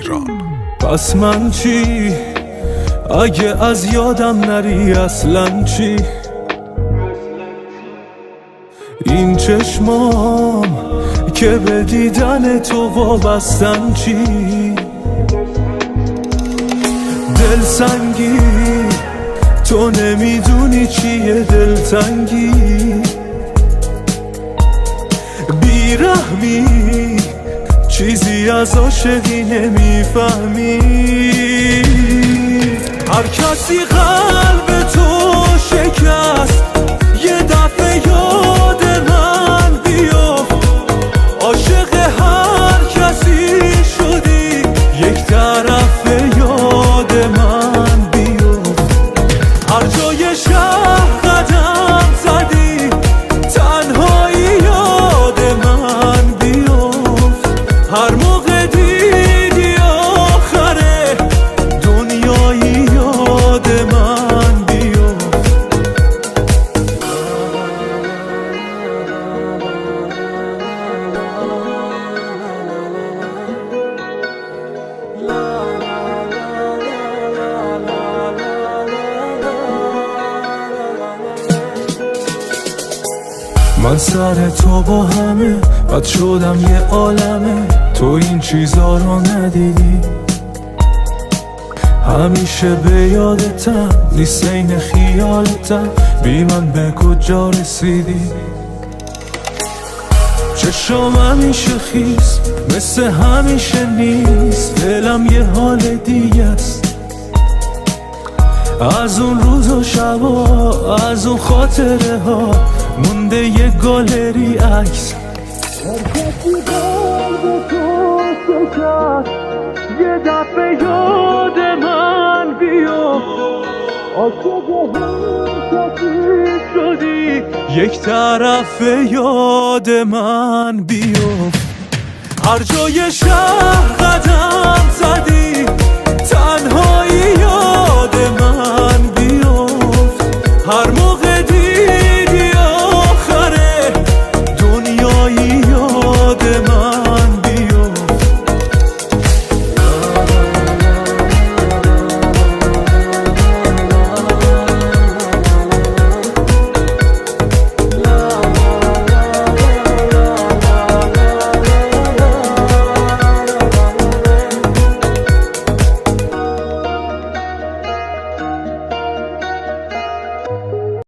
تهران. پس من چی؟ اگه از یادم نری اصلا چی؟ این چشمام که به دیدن تو وابستن چی؟ دلسنگی تو نمیدونی چیه دلتنگی، بیرحمی چیزی از عاشقی نمیفهمی. هر کسی قلب تو شکست یه دفعه یاد من بیفت، عاشق هر کسی شدی یک طرف یاد من بیفت. هر جای شهر قدم زدی تنهایی یاد من بیفت، هر موقع دیدی آخره دنیایی یاد من بیفت. من سر تو با همه بد شدم یه عالمه، تو این چیزا رو ندیدی. همیشه به یادتم نیست این خیالتم، بی من به کجا رسیدی. چشام همیشه خیس مثل همیشه نیست، دلم یه حال دیگه است. از اون روز و شبا از اون خاطره ها مونده یه گالری عکس. یه دفعه یاد من بیفت، عاشق هر کسی شدی یک طرف یاد من بیفت. هر جای شهر قدم زدی تنهایی یاد من بیفت، هر موقع